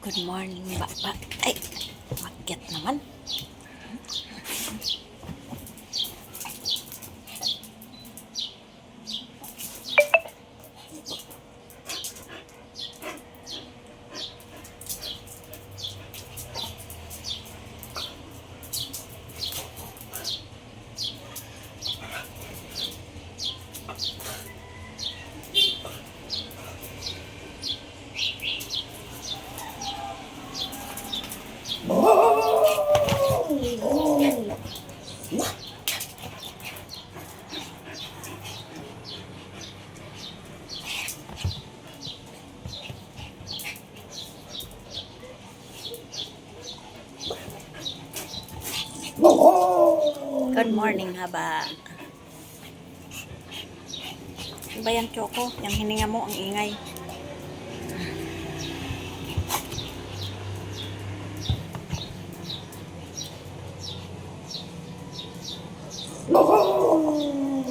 Good morning, baba. Ay, makyat naman. Good morning, haba. Ano ba yan, Choco? Yung hininga mo, ang ingay.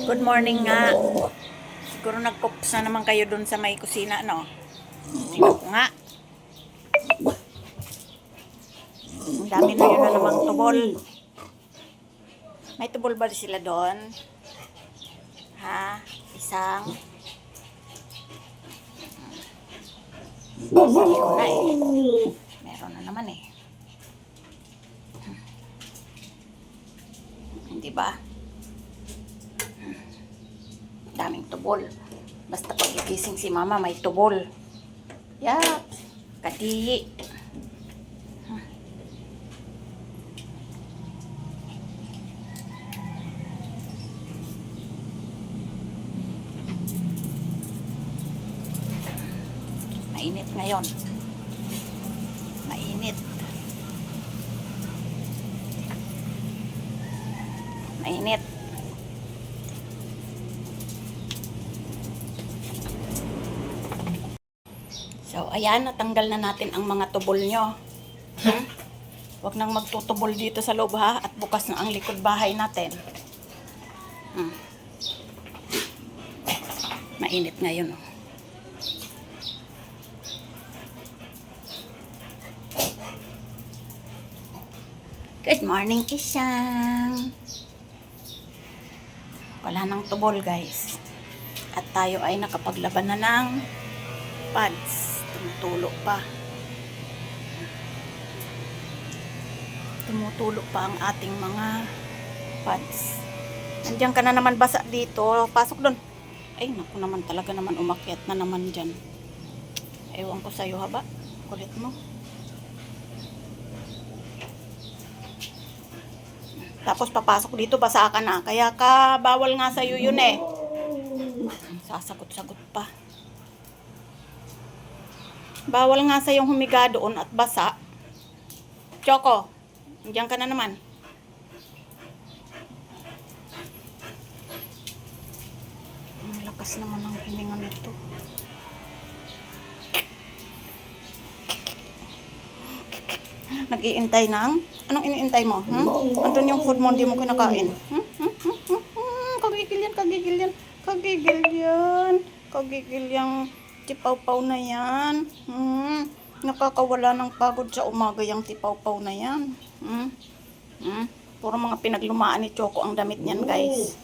Good morning nga. Siguro nagpups na naman kayo dun sa may kusina, no? Tingnan ko nga. Ang dami na yun na namang tubol. May tubol ba sila doon? Ha? Isang? Sige ko na eh. Meron na naman eh. Hindi ba? Daming tubol. Basta pag igising si mama, may tubol. Yak! Kadiyi. Mainit ngayon. Mainit. Mainit. So, ayan, natanggal na natin ang mga tubol nyo. Huwag nang magtutubol dito sa loob, ha? At bukas na ang likod bahay natin. Mainit ngayon, oh. Good morning, Isang. Wala nang tubol, guys. At tayo ay nakapaglaban na ng pads. Tumutulo pa. Tumutulo pa ang ating mga pads. Nandiyan ka na naman basa dito. Pasok doon. Ay, naku naman talaga naman umakyat na naman dyan. Ewan ko sa'yo, haba. Kulit mo. Tapos papasok dito, basa ka na. Kaya ka, bawal nga sa'yo yun eh. Sasagot-sagot pa. Bawal nga sa'yong humiga doon at basa. Choco, diyan ka na naman. Ang lakas naman ang hininga nito. Nag-iintay ng? Anong iniintay mo? Andun yung food mo, hindi mo kinakain. Kagigil yan, kagigil yan. Kagigil yan. Kagigil yung tipaw-paw na yan. Nakakawala ng pagod sa umaga yung tipaw-paw na yan. Puro mga pinaglumaan ni Choco ang damit niyan, guys.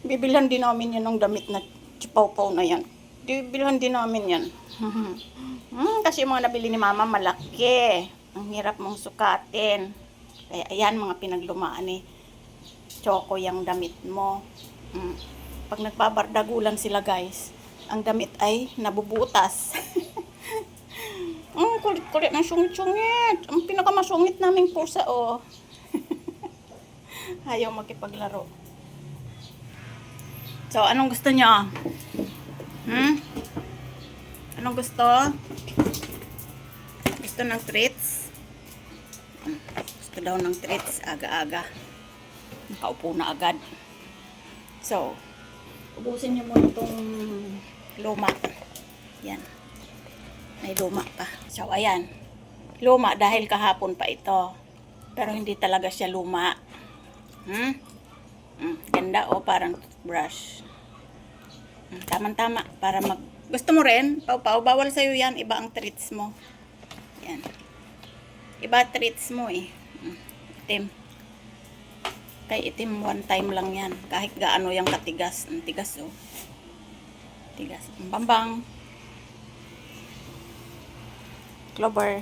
Bibilhan din namin yan ng damit na tipaw-paw na yan. Bibilhan din namin yan. Kasi yung mga nabili ni mama malaki. Ang hirap mong sukatin. Kaya ayan, mga pinaglumaan ni Choco yung damit mo. Pag nagbabardagulan sila, guys, ang damit ay nabubutas. Kulit-kulit ng sungit-sungit. Ang pinakamasungit naming pusa, oh. Ayaw makipaglaro. So, anong gusto niyo? Anong gusto? Gusto ng treats? Gusto daw ng treats. Aga-aga. Nakaupo na agad. So, ubusin niyo muna itong luma. Yan. May luma pa. So, ayan. Luma dahil kahapon pa ito. Pero hindi talaga siya luma. Ganda, oh. Parang toothbrush. Tama-tama. Para Gusto mo rin? Pau-pau, bawal sa'yo yan. Iba ang treats mo. Yan. Iba treats mo eh. Itim. Kay itim, one time lang yan. Kahit gaano yung katigas. Ang tigas oh. Tigas. Bambang. Clover.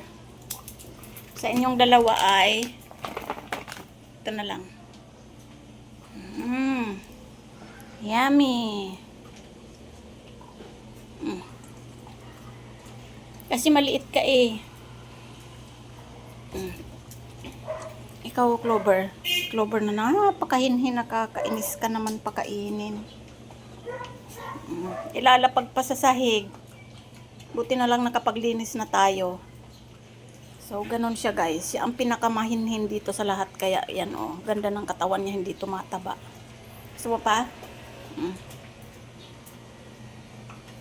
Sa inyong dalawa ay ito na lang. Yummy. Kasi maliit ka eh. Ikaw, Clover. Clover na napakahinhin, nakakainis ka naman pakainin. Ilalapag pa sa sahig. Buti na lang nakapaglinis na tayo. So, ganun siya guys. Siya ang pinakamahinhin dito sa lahat. Kaya, yan oh. Ganda ng katawan niya, hindi tumataba. Gusto mo pa?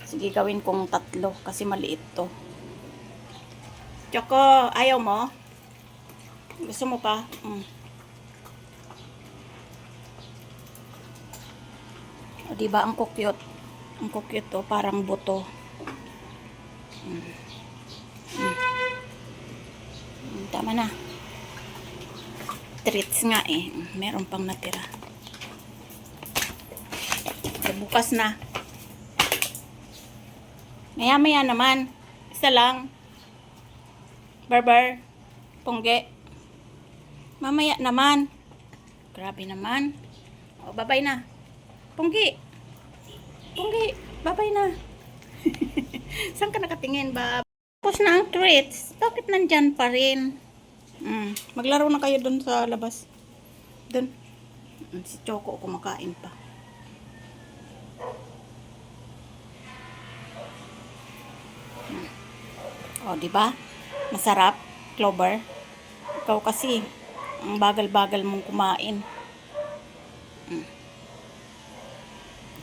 Sige, gawin kong 3 kasi maliit to. Choco, ayaw mo? Gusto mo pa? O, diba ang kukyot? Ang kukyot to, parang buto. Tama na. Treats nga eh. Meron pang natira. Bukas na. Maya-maya naman. Isa lang. Barbar. Pungge. Mamaya naman. Grabe naman. O, babay na. Punggi. Punggi. Babay na. Saan ka nakatingin, bab? Tapos na ang treats. Bakit nandyan pa rin? Maglaro na kayo dun sa labas. Dun. Si Choco kumakain pa. O, diba? Masarap, Clover. Ikaw kasi, ang bagal-bagal mong kumain.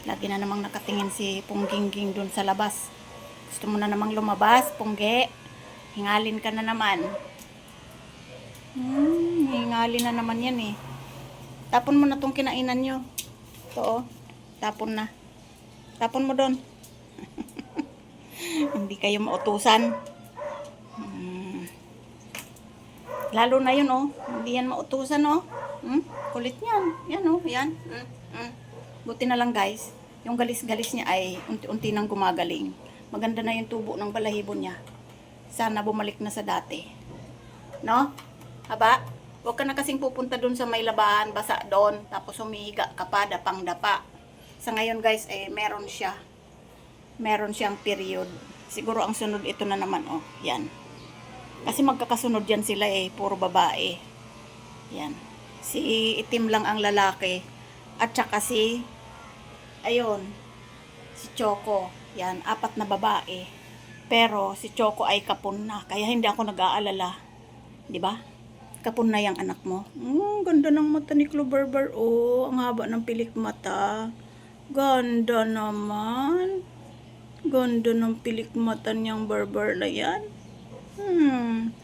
Lagi na namang nakatingin si Punggingging dun sa labas. Gusto mo na namang lumabas, Pungge? Hingalin ka na naman. Hingalin na naman yan eh. Tapon mo na tong kinainan nyo. Ito oh. Tapon na. Tapon mo doon. Hindi kayo mautusan. Lalo na yun oh. Hindi yan mautusan oh. Kulit niyan. Yan oh. Yan. Buti na lang guys. Yung galis-galis niya ay unti-unti nang gumagaling. Maganda na yung tubo ng balahibo niya. Sana bumalik na sa dati. No? Haba? Huwag ka na kasing pupunta dun sa may labahan, basa doon, tapos humihiga ka pa, dapang-dapa. Sa ngayon guys, eh, meron siya. Meron siyang period. Siguro ang sunod ito na naman, oh. Yan. Kasi magkakasunod yan sila eh, puro babae. Yan. Si itim lang ang lalaki. At saka si, ayun, si Choco. Yan, 4 na babae. Pero si Choco ay kapon na, kaya hindi ako nag-aalala. 'Di ba? Kapon na yung anak mo. Ganda ng mata ni Clover. Oh, ang haba ng pilik mata. Ganda naman. Ganda ng pilik mata niyang Barbar na yan.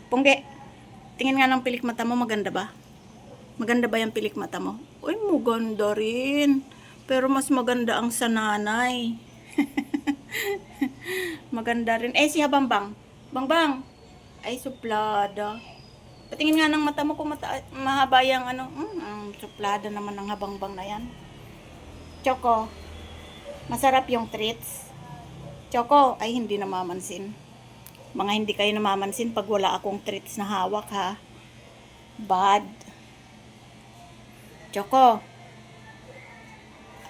Pungge, tingin nga ng pilik mata mo, maganda ba? Maganda ba yung pilik mata mo? Uy, maganda rin. Pero mas maganda ang sa nanay. Maganda rin. Eh, si Habambang. Bangbang. Ay, suplada. Patingin nga ng mata mo kung mahaba yung ano. Suplada naman ng Habangbang na yan. Choco. Masarap yung treats. Choco. Ay, hindi namamansin. Mga hindi kayo namamansin pag wala akong treats na hawak ha. Bad. Choco.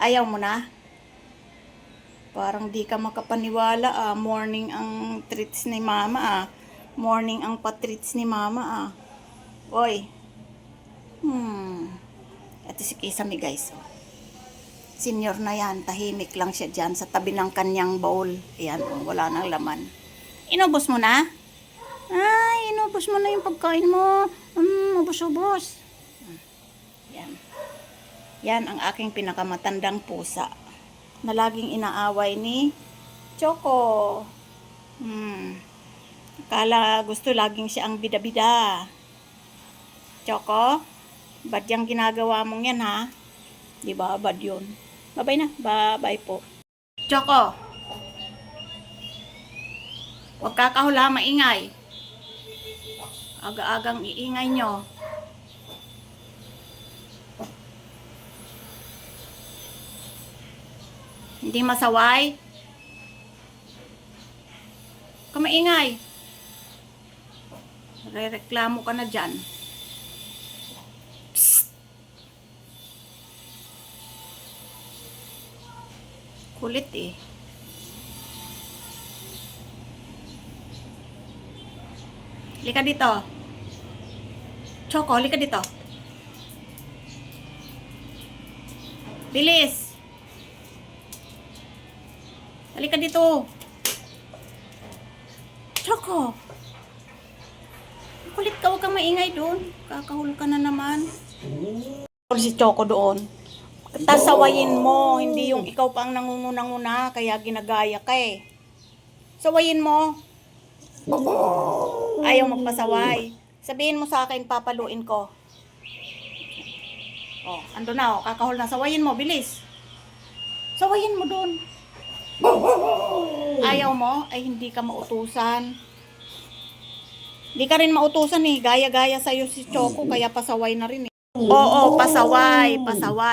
Ayaw mo na? Parang di ka makapaniwala morning ang treats ni mama morning ang pa-treats ni mama Oy. Ito si Kisame guys senior na yan, tahimik lang siya dyan sa tabi ng kanyang bowl. Ayan, wala nang laman. Inubos mo na? Ay, inubos mo na yung pagkain mo. Ubos-ubos. Yan. Yan ang aking pinakamatandang pusa na laging inaaway ni Choco. Kala gusto laging siya ang bida-bida. Choco, bad yung ginagawa mong yan ha? Diba, bad yun. Bye-bye na. Bye-bye po. Choco, Huwag kakahula, maingay. Aga-agang iingay nyo. Hindi masaway? Huwag ka maingay. Rereklamo ka na dyan. Psst. Kulit eh. Halika dito. Choco, halika dito. Bilis. Halika dito. Choco. Kulit ka, huwag kang maingay doon. Kakahul ka na naman. Si Choco doon. Tasawayin mo, hindi yung ikaw pa ang nangunguna-nguna, kaya ginagaya ka eh. Sawayin mo. Ayaw magpasaway. Sabihin mo sa akin, papaluin ko. Oh, ando na oh, kakahol na. Sawayin mo, bilis. Sawayin mo doon. Ayaw mo, ay hindi ka mautusan. Hindi ka rin mautusan eh. Gaya-gaya sa'yo si Choco, kaya pasaway na rin eh. Oo, pasaway, pasaway.